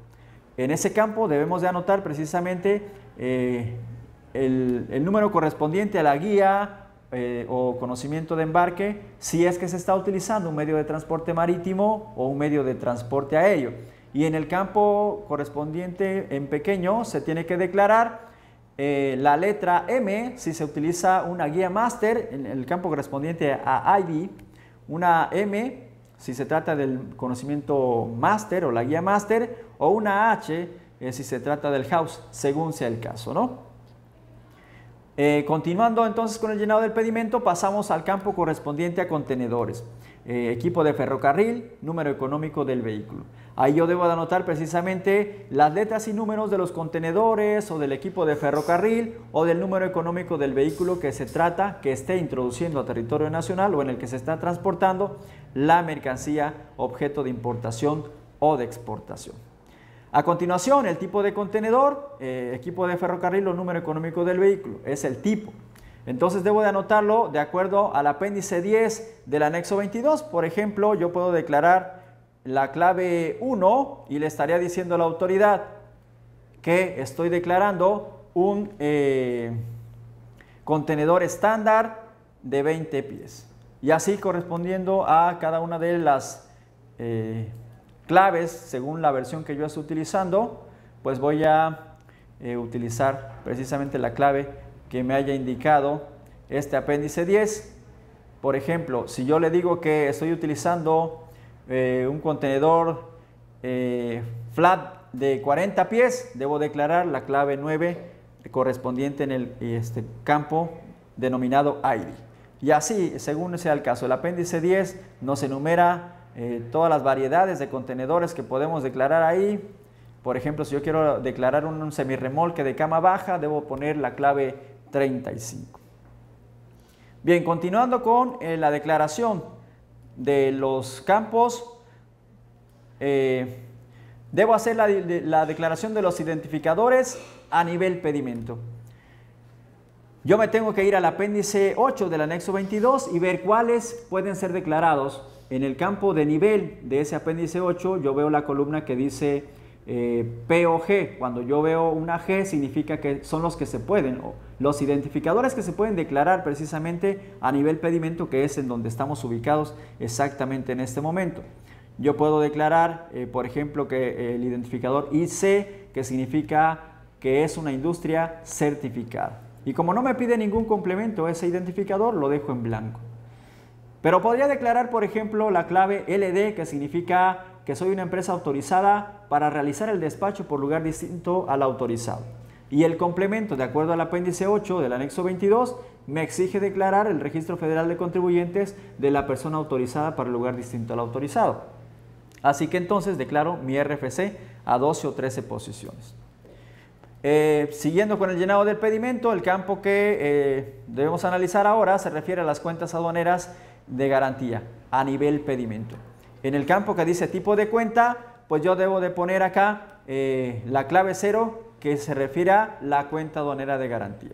En ese campo debemos de anotar precisamente el número correspondiente a la guía o conocimiento de embarque, si es que se está utilizando un medio de transporte marítimo o un medio de transporte aéreo. Y en el campo correspondiente en pequeño se tiene que declarar la letra M si se utiliza una guía máster, en el campo correspondiente a ID, una M si se trata del conocimiento máster o la guía máster, o una H si se trata del house, según sea el caso, ¿no? Continuando entonces con el llenado del pedimento, pasamos al campo correspondiente a contenedores. Equipo de ferrocarril, número económico del vehículo. Ahí yo debo de anotar precisamente las letras y números de los contenedores o del equipo de ferrocarril o del número económico del vehículo que se trata, que esté introduciendo a territorio nacional o en el que se está transportando la mercancía objeto de importación o de exportación. A continuación, el tipo de contenedor, equipo de ferrocarril o número económico del vehículo, es el tipo. Entonces debo de anotarlo de acuerdo al apéndice 10 del anexo 22. Por ejemplo, yo puedo declarar la clave 1 y le estaría diciendo a la autoridad que estoy declarando un contenedor estándar de 20 pies. Y así correspondiendo a cada una de las claves, según la versión que yo esté utilizando, pues voy a utilizar precisamente la clave que me haya indicado este apéndice 10. Por ejemplo, si yo le digo que estoy utilizando un contenedor flat de 40 pies, debo declarar la clave 9 correspondiente en el campo denominado ID. Y así, según sea el caso, el apéndice 10 nos enumera todas las variedades de contenedores que podemos declarar ahí. Por ejemplo, si yo quiero declarar un semirremolque de cama baja, debo poner la clave 35. Bien, continuando con la declaración de los campos, debo hacer la declaración de los identificadores a nivel pedimento. Yo me tengo que ir al apéndice 8 del anexo 22 y ver cuáles pueden ser declarados. En el campo de nivel de ese apéndice 8 yo veo la columna que dice P o G. Cuando yo veo una G significa que son los que se pueden, o los identificadores que se pueden declarar precisamente a nivel pedimento, que es en donde estamos ubicados exactamente en este momento. Yo puedo declarar, por ejemplo, que el identificador IC, que significa que es una industria certificada. Y como no me pide ningún complemento ese identificador, lo dejo en blanco. Pero podría declarar, por ejemplo, la clave LD, que significa que soy una empresa autorizada para realizar el despacho por lugar distinto al autorizado. Y el complemento, de acuerdo al apéndice 8 del anexo 22, me exige declarar el registro federal de contribuyentes de la persona autorizada para el lugar distinto al autorizado. Así que entonces declaro mi RFC a 12 o 13 posiciones. Siguiendo con el llenado del pedimento, el campo que debemos analizar ahora se refiere a las cuentas aduaneras de garantía a nivel pedimento. En el campo que dice tipo de cuenta, pues yo debo de poner acá la clave 0, que se refiere a la cuenta aduanera de garantía.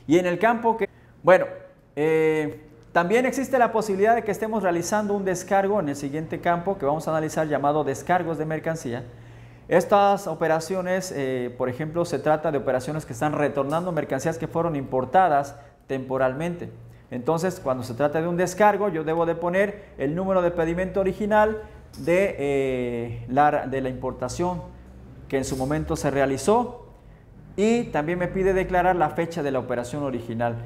Y en el campo que, bueno, también existe la posibilidad de que estemos realizando un descargo en el siguiente campo que vamos a analizar, llamado descargos de mercancía. Estas operaciones, por ejemplo, se trata de operaciones que están retornando mercancías que fueron importadas temporalmente. Entonces, cuando se trata de un descargo, yo debo de poner el número de pedimento original de la importación que en su momento se realizó, y también me pide declarar la fecha de la operación original,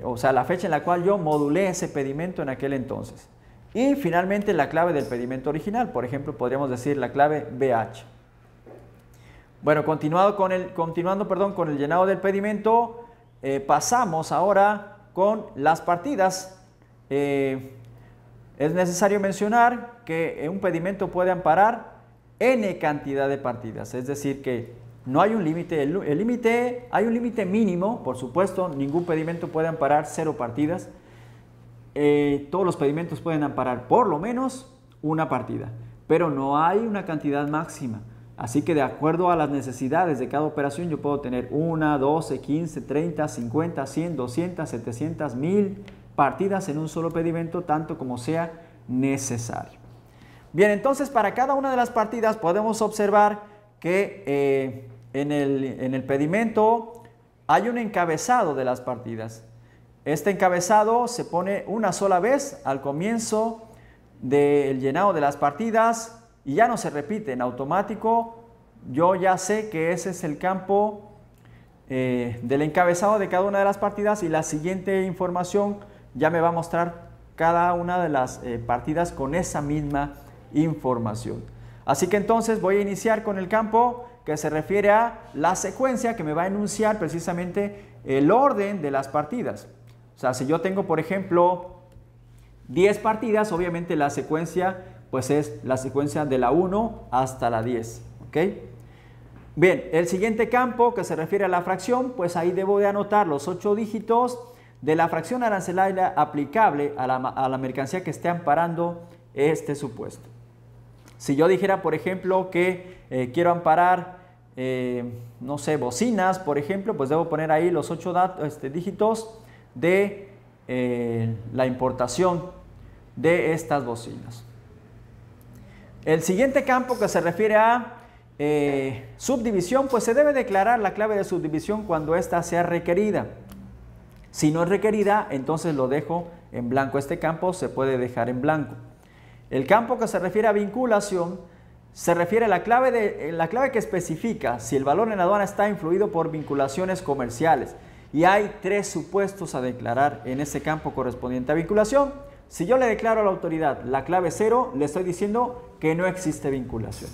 o sea, la fecha en la cual yo modulé ese pedimento en aquel entonces. Y finalmente la clave del pedimento original, por ejemplo, podríamos decir la clave BH. Bueno, continuando con el llenado del pedimento, pasamos ahora con las partidas. es necesario mencionar que un pedimento puede amparar n cantidad de partidas, es decir que no hay un límite, hay un límite mínimo, por supuesto, ningún pedimento puede amparar 0 partidas, todos los pedimentos pueden amparar por lo menos una partida, pero no hay una cantidad máxima. Así que de acuerdo a las necesidades de cada operación yo puedo tener 1, 12, 15, 30, 50, 100, 200, 700, 1000 partidas en un solo pedimento, tanto como sea necesario. Bien, entonces para cada una de las partidas podemos observar que en el pedimento hay un encabezado de las partidas. Este encabezado se pone una sola vez al comienzo del llenado de las partidas y ya no se repite en automático. Yo ya sé que ese es el campo del encabezado de cada una de las partidas y la siguiente información ya me va a mostrar cada una de las partidas con esa misma información. Así que entonces voy a iniciar con el campo que se refiere a la secuencia que me va a enunciar precisamente el orden de las partidas. O sea, si yo tengo, por ejemplo, 10 partidas, obviamente la secuencia pues es la secuencia de la 1 hasta la 10. ¿Ok? Bien, el siguiente campo que se refiere a la fracción, pues ahí debo de anotar los 8 dígitos de la fracción arancelaria aplicable a la mercancía que esté amparando este supuesto. Si yo dijera, por ejemplo, que quiero amparar, no sé, bocinas, por ejemplo, pues debo poner ahí los 8 dígitos de la importación de estas bocinas. El siguiente campo que se refiere a subdivisión, pues se debe declarar la clave de subdivisión cuando ésta sea requerida. Si no es requerida, entonces lo dejo en blanco. Este campo se puede dejar en blanco. El campo que se refiere a vinculación se refiere a la clave que especifica si el valor en aduana está influido por vinculaciones comerciales. Y hay 3 supuestos a declarar en ese campo correspondiente a vinculación. Si yo le declaro a la autoridad la clave 0, le estoy diciendo que no existe vinculación.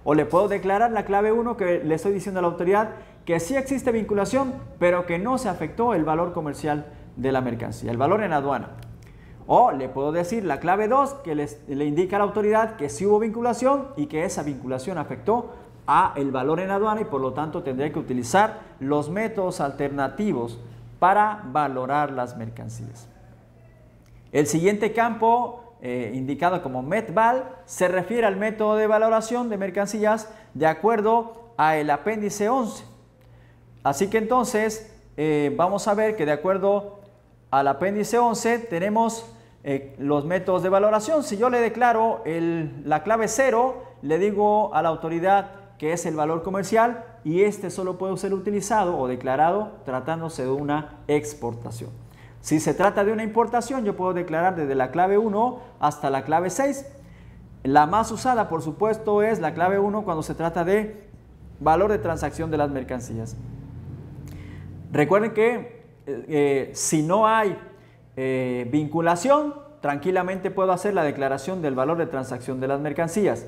O le puedo declarar la clave 1 que le estoy diciendo a la autoridad que sí existe vinculación, pero que no se afectó el valor comercial de la mercancía, el valor en aduana. O le puedo decir la clave 2 que le indica a la autoridad que sí hubo vinculación y que esa vinculación afectó a el valor en aduana y por lo tanto tendré que utilizar los métodos alternativos para valorar las mercancías. El siguiente campo, indicado como METVAL, se refiere al método de valoración de mercancías de acuerdo al apéndice 11. Así que entonces vamos a ver que de acuerdo al apéndice 11 tenemos los métodos de valoración. Si yo le declaro la clave 0, le digo a la autoridad que es el valor comercial y este solo puede ser utilizado o declarado tratándose de una exportación. Si se trata de una importación, yo puedo declarar desde la clave 1 hasta la clave 6. La más usada, por supuesto, es la clave 1 cuando se trata de valor de transacción de las mercancías. Recuerden que si no hay vinculación, tranquilamente puedo hacer la declaración del valor de transacción de las mercancías.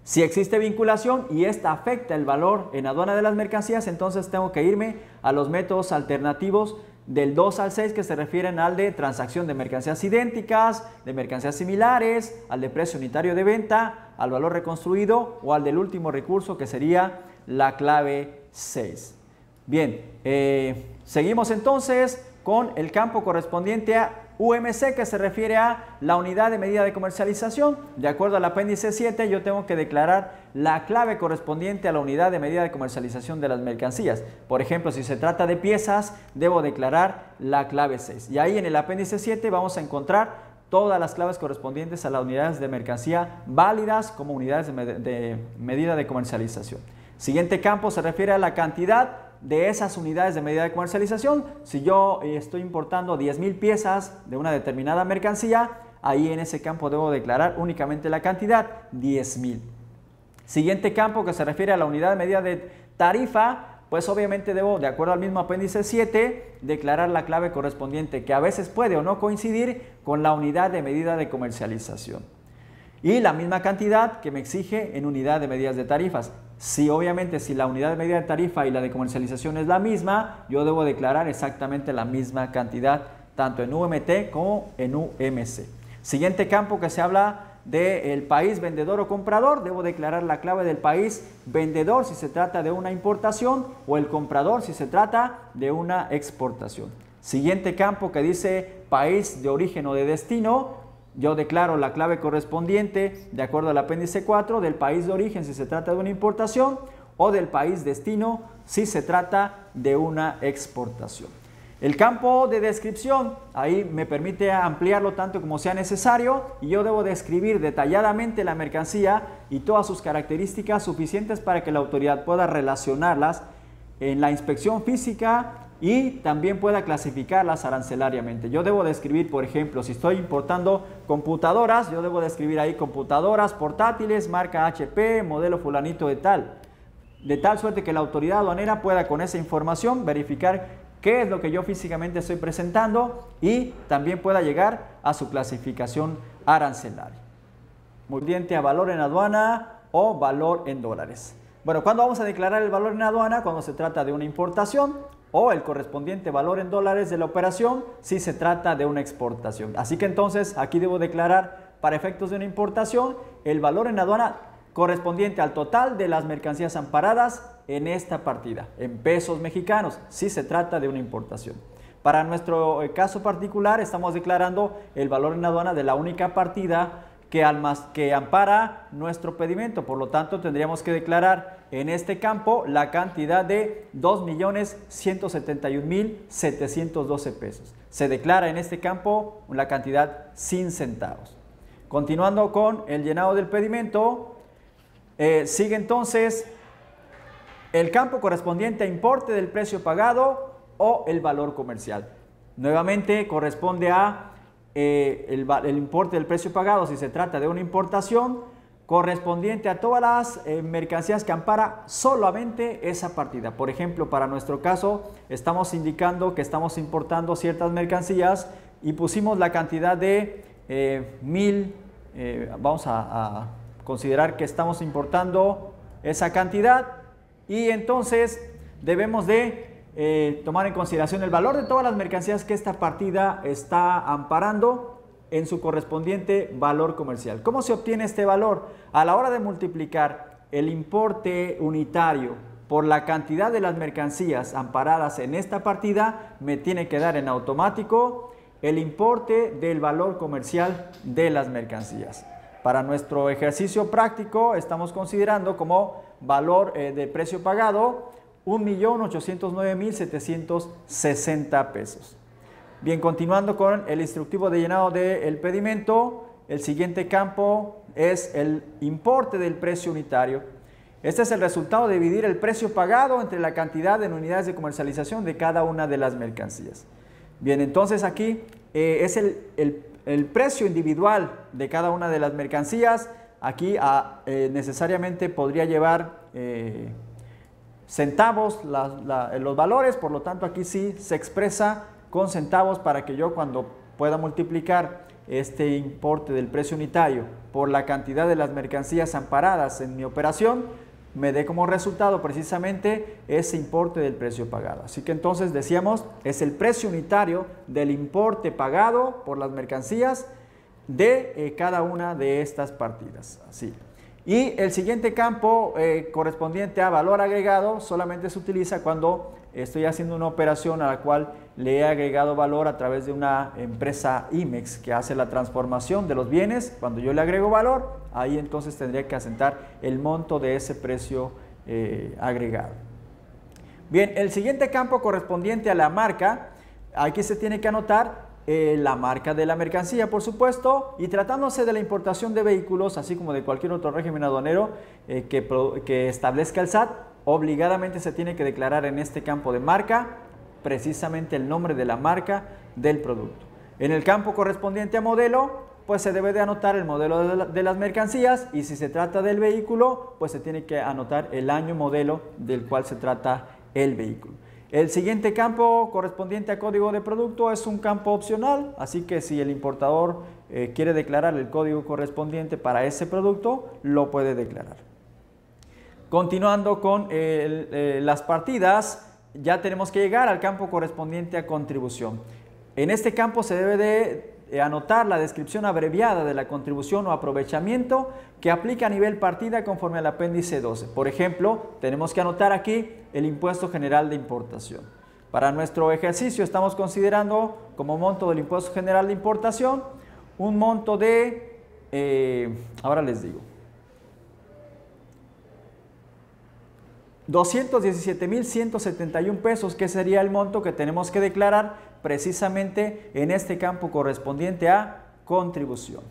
Si existe vinculación y esta afecta el valor en aduana de las mercancías, entonces tengo que irme a los métodos alternativos del 2 al 6 que se refieren al de transacción de mercancías idénticas, de mercancías similares, al de precio unitario de venta, al valor reconstruido o al del último recurso que sería la clave 6. Bien, seguimos entonces con el campo correspondiente a UMC que se refiere a la unidad de medida de comercialización. De acuerdo al apéndice 7 yo tengo que declarar la clave correspondiente a la unidad de medida de comercialización de las mercancías. Por ejemplo, si se trata de piezas, debo declarar la clave 6. Y ahí en el apéndice 7 vamos a encontrar todas las claves correspondientes a las unidades de mercancía válidas como unidades de medida de comercialización. Siguiente campo se refiere a la cantidad de esas unidades de medida de comercialización. Si yo estoy importando 10,000 piezas de una determinada mercancía, ahí en ese campo debo declarar únicamente la cantidad, 10,000. Siguiente campo que se refiere a la unidad de medida de tarifa, pues obviamente debo, de acuerdo al mismo apéndice 7, declarar la clave correspondiente que a veces puede o no coincidir con la unidad de medida de comercialización. Y la misma cantidad que me exige en unidad de medidas de tarifas. Si obviamente si la unidad de medida de tarifa y la de comercialización es la misma, yo debo declarar exactamente la misma cantidad tanto en UMT como en UMC. Siguiente campo que se habla del país vendedor o comprador, debo declarar la clave del país vendedor si se trata de una importación o el comprador si se trata de una exportación. Siguiente campo que dice país de origen o de destino, yo declaro la clave correspondiente de acuerdo al apéndice 4 del país de origen si se trata de una importación o del país destino si se trata de una exportación. El campo de descripción, ahí me permite ampliarlo tanto como sea necesario y yo debo describir detalladamente la mercancía y todas sus características suficientes para que la autoridad pueda relacionarlas en la inspección física y también pueda clasificarlas arancelariamente. Yo debo describir, por ejemplo, si estoy importando computadoras, yo debo describir ahí computadoras portátiles, marca HP, modelo fulanito de tal suerte que la autoridad aduanera pueda con esa información verificar qué es lo que yo físicamente estoy presentando y también pueda llegar a su clasificación arancelaria. Correspondiente a valor en aduana o valor en dólares. Bueno, ¿cuándo vamos a declarar el valor en aduana? Cuando se trata de una importación o el correspondiente valor en dólares de la operación si se trata de una exportación. Así que entonces aquí debo declarar para efectos de una importación el valor en aduana correspondiente al total de las mercancías amparadas en esta partida, en pesos mexicanos, si se trata de una importación. Para nuestro caso particular estamos declarando el valor en aduana de la única partida que ampara nuestro pedimento, por lo tanto tendríamos que declarar en este campo la cantidad de 2.171.712 pesos. Se declara en este campo la cantidad sin centavos. Continuando con el llenado del pedimento, sigue entonces el campo correspondiente a importe del precio pagado o el valor comercial. Nuevamente corresponde a el importe del precio pagado si se trata de una importación, correspondiente a todas las mercancías que ampara solamente esa partida. Por ejemplo, para nuestro caso estamos indicando que estamos importando ciertas mercancías y pusimos la cantidad de 1000, vamos a considerar que estamos importando esa cantidad y entonces debemos de tomar en consideración el valor de todas las mercancías que esta partida está amparando en su correspondiente valor comercial. ¿Cómo se obtiene este valor? A la hora de multiplicar el importe unitario por la cantidad de las mercancías amparadas en esta partida, me tiene que dar en automático el importe del valor comercial de las mercancías. Para nuestro ejercicio práctico estamos considerando como valor de precio pagado 1.809.760 pesos. Bien, continuando con el instructivo de llenado del pedimento, el siguiente campo es el importe del precio unitario. Este es el resultado de dividir el precio pagado entre la cantidad en unidades de comercialización de cada una de las mercancías. Bien, entonces aquí es el precio individual de cada una de las mercancías. Aquí necesariamente podría llevar centavos los valores, por lo tanto aquí sí se expresa con centavos para que yo cuando pueda multiplicar este importe del precio unitario por la cantidad de las mercancías amparadas en mi operación, me dé como resultado precisamente ese importe del precio pagado. Así que entonces decíamos, es el precio unitario del importe pagado por las mercancías de cada una de estas partidas. Así. Y el siguiente campo correspondiente a valor agregado solamente se utiliza cuando estoy haciendo una operación a la cual le he agregado valor a través de una empresa IMEX que hace la transformación de los bienes. Cuando yo le agrego valor, ahí entonces tendría que asentar el monto de ese precio agregado. Bien, el siguiente campo correspondiente a la marca, aquí se tiene que anotar la marca de la mercancía, por supuesto, y tratándose de la importación de vehículos, así como de cualquier otro régimen aduanero que establezca el SAT, obligadamente se tiene que declarar en este campo de marca precisamente el nombre de la marca del producto. En el campo correspondiente a modelo, pues se debe de anotar el modelo de las mercancías, y si se trata del vehículo, pues se tiene que anotar el año modelo del cual se trata el vehículo. El siguiente campo correspondiente a código de producto es un campo opcional, así que si el importador quiere declarar el código correspondiente para ese producto, lo puede declarar. Continuando con las partidas, ya tenemos que llegar al campo correspondiente a contribución. En este campo se debe de anotar la descripción abreviada de la contribución o aprovechamiento que aplica a nivel partida conforme al apéndice 12. Por ejemplo, tenemos que anotar aquí el impuesto general de importación. Para nuestro ejercicio estamos considerando como monto del impuesto general de importación un monto de, ahora les digo, 217,171 pesos, que sería el monto que tenemos que declarar precisamente en este campo correspondiente a contribución.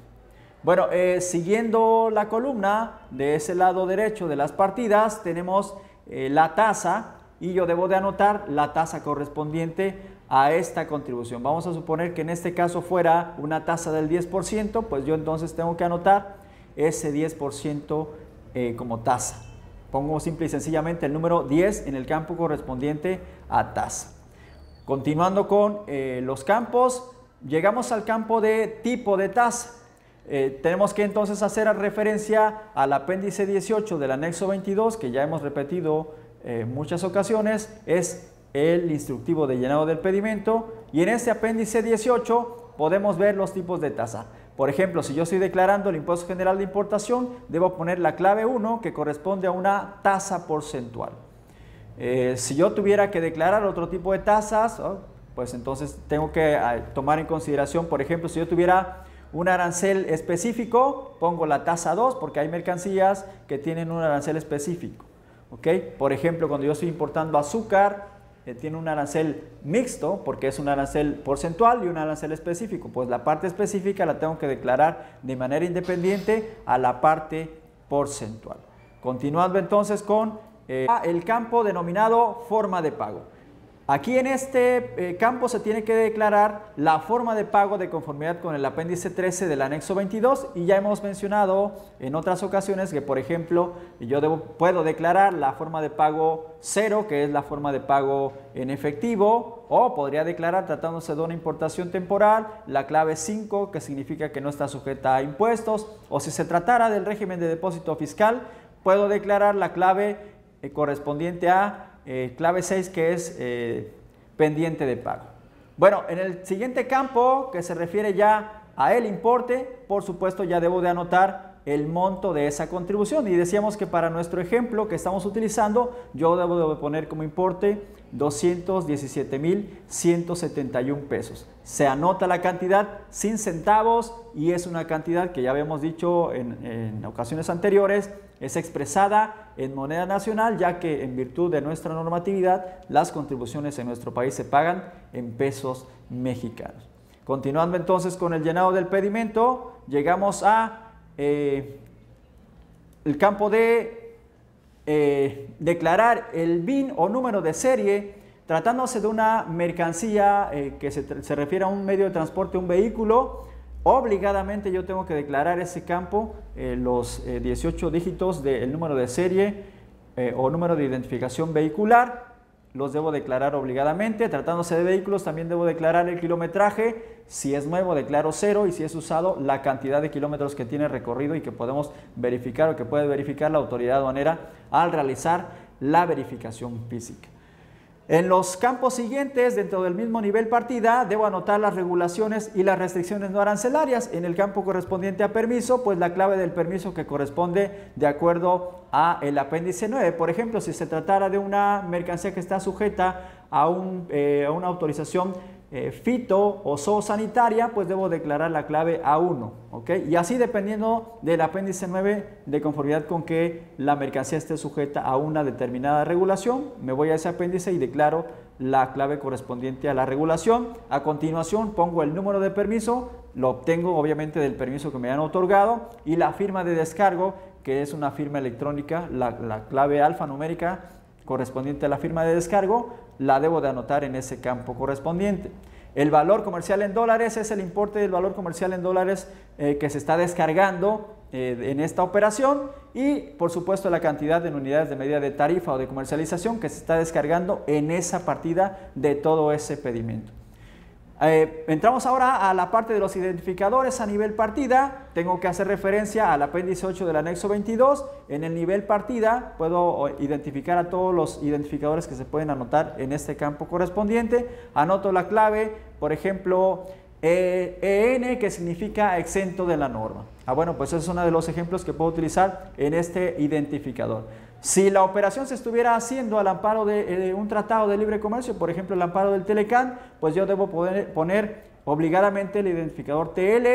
Bueno, siguiendo la columna de ese lado derecho de las partidas, tenemos la tasa y yo debo de anotar la tasa correspondiente a esta contribución. Vamos a suponer que en este caso fuera una tasa del 10%, pues yo entonces tengo que anotar ese 10% como tasa. Pongo simple y sencillamente el número 10 en el campo correspondiente a tasa. Continuando con los campos, llegamos al campo de tipo de tasa. Tenemos que entonces hacer referencia al apéndice 18 del anexo 22, que ya hemos repetido muchas ocasiones, es el instructivo de llenado del pedimento, y en este apéndice 18 podemos ver los tipos de tasa. Por ejemplo, si yo estoy declarando el impuesto general de importación, debo poner la clave 1, que corresponde a una tasa porcentual. Si yo tuviera que declarar otro tipo de tasas, pues entonces tengo que tomar en consideración, por ejemplo, si yo tuviera un arancel específico, pongo la tasa 2, porque hay mercancías que tienen un arancel específico. ¿Okay? Por ejemplo, cuando yo estoy importando azúcar, tiene un arancel mixto, porque es un arancel porcentual y un arancel específico. Pues la parte específica la tengo que declarar de manera independiente a la parte porcentual. Continuando entonces con el campo denominado forma de pago. Aquí en este campo se tiene que declarar la forma de pago de conformidad con el apéndice 13 del anexo 22, y ya hemos mencionado en otras ocasiones que, por ejemplo, yo puedo declarar la forma de pago 0, que es la forma de pago en efectivo, o podría declarar, tratándose de una importación temporal, la clave 5, que significa que no está sujeta a impuestos, o si se tratara del régimen de depósito fiscal, puedo declarar la clave correspondiente a clave 6, que es pendiente de pago. Bueno, en el siguiente campo, que se refiere ya a el importe, por supuesto ya debo de anotar el monto de esa contribución, y decíamos que para nuestro ejemplo que estamos utilizando, yo debo de poner como importe 217,171 pesos. Se anota la cantidad sin centavos, y es una cantidad que ya habíamos dicho en ocasiones anteriores, es expresada en moneda nacional, ya que en virtud de nuestra normatividad las contribuciones en nuestro país se pagan en pesos mexicanos. Continuando entonces con el llenado del pedimento, llegamos a el campo de declarar el BIN o número de serie, tratándose de una mercancía que se refiere a un medio de transporte, un vehículo. Obligadamente yo tengo que declarar ese campo, los 18 dígitos del número de serie o número de identificación vehicular, los debo declarar obligadamente. Tratándose de vehículos, también debo declarar el kilometraje. Si es nuevo, declaro 0, y si es usado, la cantidad de kilómetros que tiene recorrido y que podemos verificar o que puede verificar la autoridad aduanera al realizar la verificación física. En los campos siguientes, dentro del mismo nivel partida, debo anotar las regulaciones y las restricciones no arancelarias. En el campo correspondiente a permiso, pues la clave del permiso que corresponde de acuerdo a el apéndice 9. Por ejemplo, si se tratara de una mercancía que está sujeta a una autorización fito o zoosanitaria, pues debo declarar la clave A1, ¿ok? Y así, dependiendo del apéndice 9, de conformidad con que la mercancía esté sujeta a una determinada regulación, me voy a ese apéndice y declaro la clave correspondiente a la regulación. A continuación pongo el número de permiso, lo obtengo obviamente del permiso que me han otorgado, y la firma de descargo, que es una firma electrónica, la clave alfanumérica correspondiente a la firma de descargo, la debo de anotar en ese campo correspondiente. El valor comercial en dólares es el importe del valor comercial en dólares que se está descargando en esta operación, y por supuesto la cantidad en unidades de medida de tarifa o de comercialización que se está descargando en esa partida de todo ese pedimento. Entramos ahora a la parte de los identificadores a nivel partida. Tengo que hacer referencia al apéndice 8 del anexo 22. En el nivel partida puedo identificar a todos los identificadores que se pueden anotar en este campo correspondiente. Anoto la clave, por ejemplo, EN, que significa exento de la norma. Bueno, pues ese es uno de los ejemplos que puedo utilizar en este identificador. Si la operación se estuviera haciendo al amparo de un tratado de libre comercio, por ejemplo el amparo del Telecán, pues yo debo poner obligadamente el identificador TL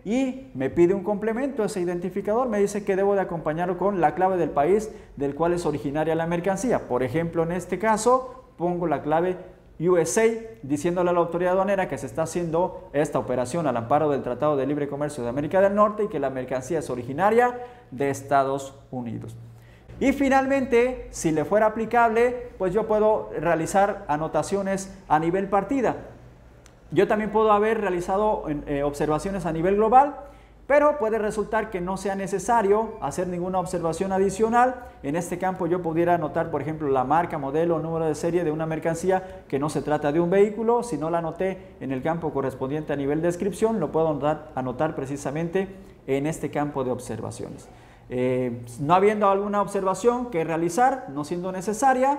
y me pide un complemento. Ese identificador me dice que debo de acompañarlo con la clave del país del cual es originaria la mercancía. Por ejemplo, en este caso pongo la clave USA, diciéndole a la autoridad aduanera que se está haciendo esta operación al amparo del Tratado de Libre Comercio de América del Norte y que la mercancía es originaria de Estados Unidos. Y finalmente, si le fuera aplicable, pues yo puedo realizar anotaciones a nivel partida. Yo también puedo haber realizado observaciones a nivel global, pero puede resultar que no sea necesario hacer ninguna observación adicional. En este campo yo pudiera anotar, por ejemplo, la marca, modelo o número de serie de una mercancía que no se trata de un vehículo. Si no la anoté en el campo correspondiente a nivel de descripción, lo puedo anotar precisamente en este campo de observaciones. No habiendo alguna observación que realizar, no siendo necesaria,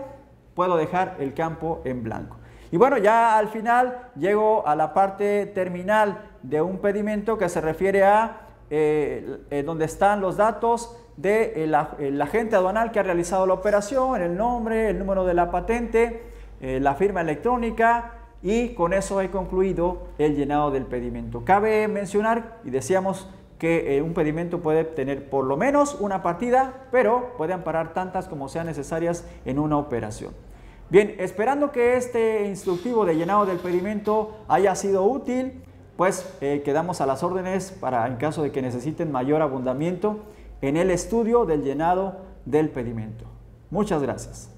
puedo dejar el campo en blanco. Y bueno, ya al final llego a la parte terminal de un pedimento que se refiere a donde están los datos del agente aduanal que ha realizado la operación, el nombre, el número de la patente, la firma electrónica, y con eso he concluido el llenado del pedimento. Cabe mencionar, y decíamos que un pedimento puede tener por lo menos una partida, pero puede amparar tantas como sean necesarias en una operación. Bien, esperando que este instructivo de llenado del pedimento haya sido útil, pues quedamos a las órdenes para en caso de que necesiten mayor abundamiento en el estudio del llenado del pedimento. Muchas gracias.